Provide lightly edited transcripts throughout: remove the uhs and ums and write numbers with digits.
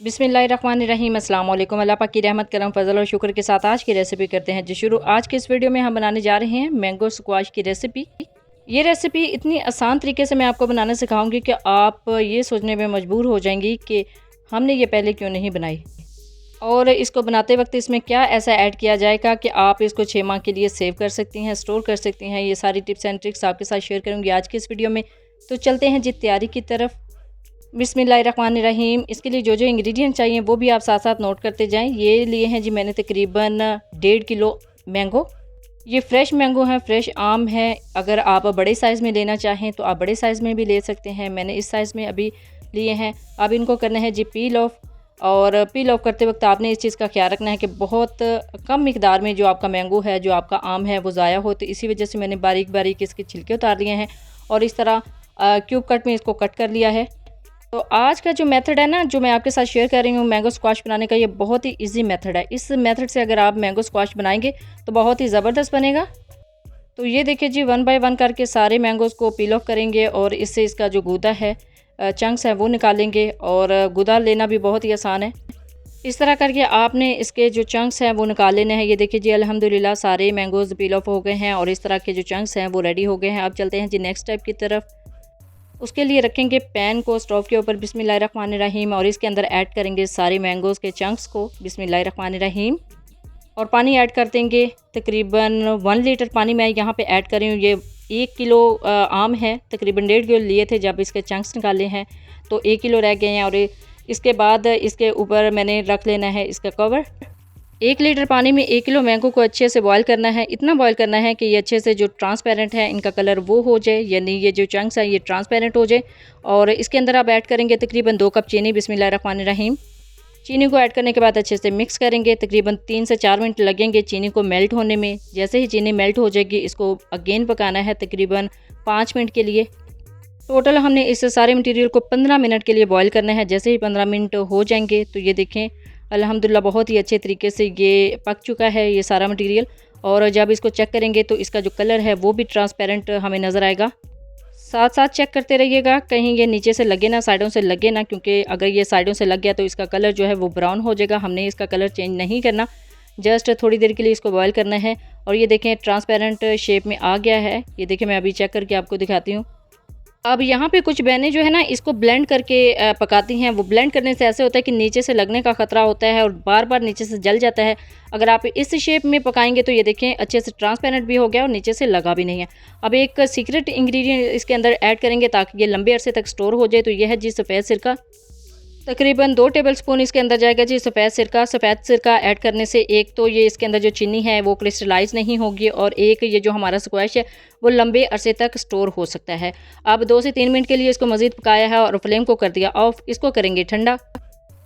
बिस्मिल्लाहिर्रहमानिर्रहीम अस्सलाम वालेकुम। अल्लाह पाक की रहमत करम फजल और शुक्र के साथ आज की रेसिपी करते हैं जी शुरू। आज के इस वीडियो में हम बनाने जा रहे हैं मैंगो स्क्वाश की रेसिपी। ये रेसिपी इतनी आसान तरीके से मैं आपको बनाना सिखाऊंगी कि आप ये सोचने में मजबूर हो जाएंगी कि हमने ये पहले क्यों नहीं बनाई, और इसको बनाते वक्त इसमें क्या ऐसा ऐड किया जाएगा कि आप इसको 6 माह के लिए सेव कर सकती हैं, स्टोर कर सकती हैं। ये सारी टिप्स एंड ट्रिक्स आपके साथ शेयर करूँगी आज की इस वीडियो में। तो चलते हैं जी तैयारी की तरफ। बिस्मिल्लाहिर्रहमानिर्रहीम। इसके लिए जो जो इंग्रेडिएंट चाहिए वो भी आप साथ साथ नोट करते जाएं। ये लिए हैं जी मैंने तकरीबन 1.5 किलो मैंगो। ये फ्रेश मैंगो है, फ्रेश आम है। अगर आप बड़े साइज़ में लेना चाहें तो आप बड़े साइज़ में भी ले सकते हैं। मैंने इस साइज़ में अभी लिए हैं। अब इनको करना है जी पील ऑफ, और पील ऑफ करते वक्त आपने इस चीज़ का ख्याल रखना है कि बहुत कम मिकदार में जो आपका मैंगो है, जो आपका आम है, वो ज़ाया हो। तो इसी वजह से मैंने बारीक बारीक इसके छिलके उतार लिए हैं और इस तरह क्यूब कट में इसको कट कर लिया है। तो आज का जो मेथड है ना, जो मैं आपके साथ शेयर कर रही हूँ मैंगो स्क्वाश बनाने का, ये बहुत ही इजी मेथड है। इस मेथड से अगर आप मैंगो स्क्वाश बनाएंगे तो बहुत ही ज़बरदस्त बनेगा। तो ये देखिए जी, 1 बाय 1 करके सारे मैंगोज़ को पील ऑफ करेंगे और इससे इसका जो गूदा है, चंक्स हैं, वो निकालेंगे। और गूदा लेना भी बहुत ही आसान है। इस तरह करके आपने इसके जो चंक्स हैं वो निकाल लेने हैं। ये देखिए जी, अल्हम्दुलिल्लाह सारे मैंगोज़ पील ऑफ हो गए हैं और इस तरह के जो चंक्स हैं वो रेडी हो गए हैं। अब चलते हैं जी नेक्स्ट स्टेप की तरफ। उसके लिए रखेंगे पैन को स्टोव के ऊपर, बिस्मिल्लाहिर्रहमानिर्रहीम, और इसके अंदर ऐड करेंगे सारे मैंगोज़ के चंक्स को, बिस्मिल्लाहिर्रहमानिर्रहीम। और पानी ऐड कर देंगे, तकरीबन 1 लीटर पानी मैं यहाँ पे ऐड कर रही हूँ। ये 1 किलो आम है, तकरीबन 1.5 किलो लिए थे। जब इसके चंक्स निकाले हैं तो 1 किलो रह गए हैं। और इसके बाद इसके ऊपर मैंने रख लेना है इसका कवर। 1 लीटर पानी में 1 किलो मैंगो को अच्छे से बॉयल करना है। इतना बॉयल करना है कि ये अच्छे से जो ट्रांसपेरेंट है इनका कलर वो हो जाए, यानी ये जो चंक्स है ये ट्रांसपेरेंट हो जाए। और इसके अंदर आप ऐड करेंगे तकरीबन 2 कप चीनी, बिस्मिल्लाहिर्रहमानिर्रहीम। चीनी को ऐड करने के बाद अच्छे से मिक्स करेंगे। तकरीबन 3 से 4 मिनट लगेंगे चीनी को मेल्ट होने में। जैसे ही चीनी मेल्ट हो जाएगी इसको अगेन पकाना है तकरीबन 5 मिनट के लिए। टोटल हमने इस सारे मटेरियल को 15 मिनट के लिए बॉईल करना है। जैसे ही 15 मिनट हो जाएंगे तो ये देखें अल्हम्दुलिल्लाह बहुत ही अच्छे तरीके से ये पक चुका है ये सारा मटेरियल। और जब इसको चेक करेंगे तो इसका जो कलर है वो भी ट्रांसपेरेंट हमें नज़र आएगा। साथ साथ चेक करते रहिएगा कहीं ये नीचे से लगे ना, साइडों से लगे ना, क्योंकि अगर ये साइडों से लग गया तो इसका कलर जो है वो ब्राउन हो जाएगा। हमने इसका कलर चेंज नहीं करना, जस्ट थोड़ी देर के लिए इसको बॉयल करना है। और ये देखें ट्रांसपेरेंट शेप में आ गया है। ये देखें मैं अभी चेक करके आपको दिखाती हूँ। अब यहाँ पे कुछ बहनें जो है ना इसको ब्लेंड करके पकाती हैं। वो ब्लेंड करने से ऐसे होता है कि नीचे से लगने का ख़तरा होता है और बार बार नीचे से जल जाता है। अगर आप इस शेप में पकाएंगे तो ये देखें अच्छे से ट्रांसपेरेंट भी हो गया और नीचे से लगा भी नहीं है। अब एक सीक्रेट इंग्रेडिएंट इसके अंदर ऐड करेंगे ताकि ये लंबे अरसे तक स्टोर हो जाए। तो ये है जी सफ़ेद सिरका। तकरीबन 2 टेबलस्पून इसके अंदर जाएगा जी सफ़ेद सिरका। सफ़ेद सिरका ऐड करने से एक तो ये इसके अंदर जो चीनी है वो क्रिस्टलाइज नहीं होगी, और एक ये जो हमारा स्क्वैश है वो लंबे अरसे तक स्टोर हो सकता है। अब 2 से 3 मिनट के लिए इसको मज़ीद पकाया है और फ्लेम को कर दिया ऑफ। इसको करेंगे ठंडा,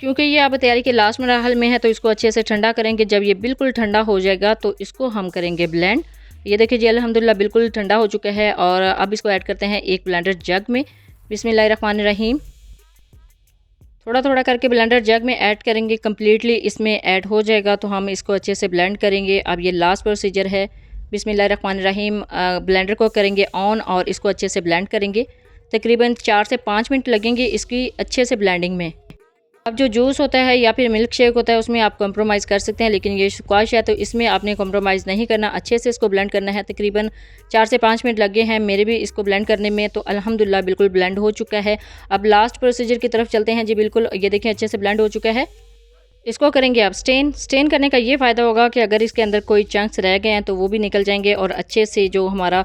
क्योंकि ये अब तैयारी के लास्ट मरहल में है तो इसको अच्छे से ठंडा करेंगे। जब ये बिल्कुल ठंडा हो जाएगा तो इसको हम करेंगे ब्लेंड। ये देखिए जी अल्हम्दुलिल्लाह बिल्कुल ठंडा हो चुका है। और अब इसको ऐड करते हैं एक ब्लेंडर जग में, बिस्मिल्लाहिर्रहमानिर्रहीम। थोड़ा थोड़ा करके ब्लेंडर जग में ऐड करेंगे, कम्प्लीटली इसमें ऐड हो जाएगा तो हम इसको अच्छे से ब्लेंड करेंगे। अब ये लास्ट प्रोसीजर है, बिस्मिल्लाहिर्रहमानिर्रहीम। ब्लेंडर को करेंगे ऑन और इसको अच्छे से ब्लेंड करेंगे। तकरीबन 4 से 5 मिनट लगेंगे इसकी अच्छे से ब्लेंडिंग में। अब जो जूस होता है या फिर मिल्क शेक होता है उसमें आप कंप्रोमाइज़ कर सकते हैं, लेकिन ये स्क्वाश है तो इसमें आपने कंप्रोमाइज़ नहीं करना। अच्छे से इसको ब्लेंड करना है। तकरीबन 4 से 5 मिनट लगे हैं मेरे भी इसको ब्लेंड करने में। तो अल्हम्दुलिल्लाह बिल्कुल ब्लेंड हो चुका है। अब लास्ट प्रोसीजर की तरफ चलते हैं जी। बिल्कुल ये देखें अच्छे से ब्लेंड हो चुका है। इसको करेंगे अब स्टेन करने का ये फ़ायदा होगा कि अगर इसके अंदर कोई चंक्स रह गए हैं तो वो भी निकल जाएंगे और अच्छे से जो हमारा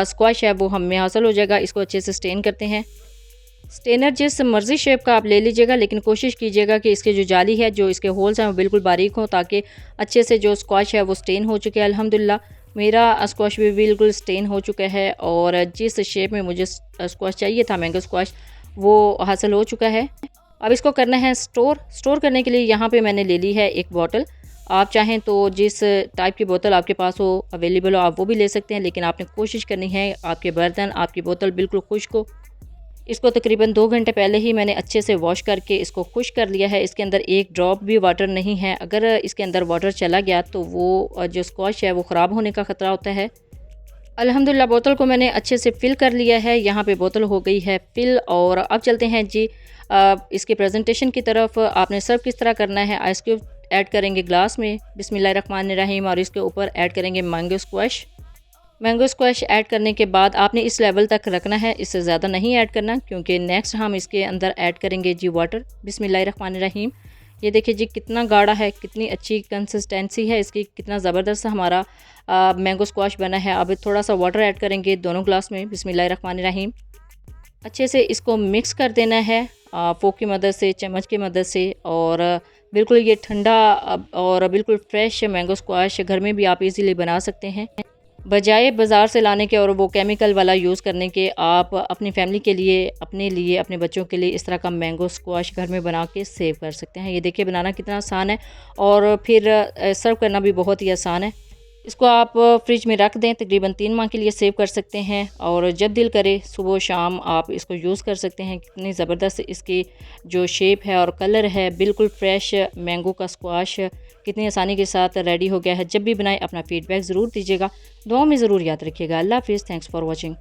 स्क्वाश है वो हमें हासिल हो जाएगा। इसको अच्छे से स्टेन करते हैं। स्टेनर जिस मर्ज़ी शेप का आप ले लीजिएगा, लेकिन कोशिश कीजिएगा कि इसके जो जाली है, जो इसके होल्स हैं वो बिल्कुल बारीक हों, ताकि अच्छे से जो स्क्वाश है वो स्टेन हो चुके हैं। अल्हम्दुलिल्लाह मेरा स्क्वाश भी बिल्कुल स्टेन हो चुका है और जिस शेप में मुझे स्क्वाश चाहिए था मैंगो स्क्वाश, वो हासिल हो चुका है। अब इसको करना है स्टोर करने के लिए यहाँ पे मैंने ले ली है एक बॉटल। आप चाहें तो जिस टाइप की बोतल आपके पास हो, अवेलेबल हो, आप वो भी ले सकते हैं, लेकिन आपने कोशिश करनी है आपके बर्तन, आपकी बोतल बिल्कुल खुश्क हो। इसको तकरीबन 2 घंटे पहले ही मैंने अच्छे से वॉश करके इसको खुश कर लिया है। इसके अंदर एक ड्रॉप भी वाटर नहीं है। अगर इसके अंदर वाटर चला गया तो वो जो स्क्वाश है वो ख़राब होने का ख़तरा होता है। अल्हम्दुलिल्लाह बोतल को मैंने अच्छे से फ़िल कर लिया है। यहाँ पे बोतल हो गई है फ़िल। और अब चलते हैं जी इसके प्रेजेंटेशन की तरफ आपने सर्व किस तरह करना है। आइस क्यूब ऐड करेंगे ग्लास में बिस्मिल्लाहिर्रहमानिर्रहीम और इसके ऊपर ऐड करेंगे mango squash. Mango squash add करने के बाद आपने इस लेवल तक रखना है, इससे ज़्यादा नहीं ऐड करना, क्योंकि नेक्स्ट हम इसके अंदर ऐड करेंगे जी वाटर। बिस्मिल्लाहिर्रहमानिर्रहीम। ये देखिए जी कितना गाढ़ा है, कितनी अच्छी कंसिस्टेंसी है इसकी, कितना ज़बरदस्त हमारा मैंगो स्क्वैश बना है। अब थोड़ा सा वाटर ऐड करेंगे दोनों ग्लास में। बिस्मिल्लाहिर्रहमानिर्रहीम। अच्छे से इसको मिक्स कर देना है फोक की मदद से, चम्मच की मदद से। और बिल्कुल ये ठंडा और बिल्कुल फ्रेश मैंगो स्क्वैश घर में भी आप इजीली बना सकते हैं, बजाय बाज़ार से लाने के और वो केमिकल वाला यूज़ करने के। आप अपनी फैमिली के लिए, अपने लिए, अपने बच्चों के लिए इस तरह का मैंगो स्क्वैश घर में बना के सेव कर सकते हैं। ये देखिए बनाना कितना आसान है और फिर सर्व करना भी बहुत ही आसान है। इसको आप फ्रिज में रख दें, तकरीबन 3 माह के लिए सेव कर सकते हैं और जब दिल करे सुबह शाम आप इसको यूज़ कर सकते हैं। कितनी ज़बरदस्त इसकी जो शेप है और कलर है, बिल्कुल फ्रेश मैंगो का स्क्वैश कितनी आसानी के साथ रेडी हो गया है। जब भी बनाएं अपना फीडबैक ज़रूर दीजिएगा, दुआ में ज़रूर याद रखिएगा। अल्लाह हाफ़िज़। Thanks for watching.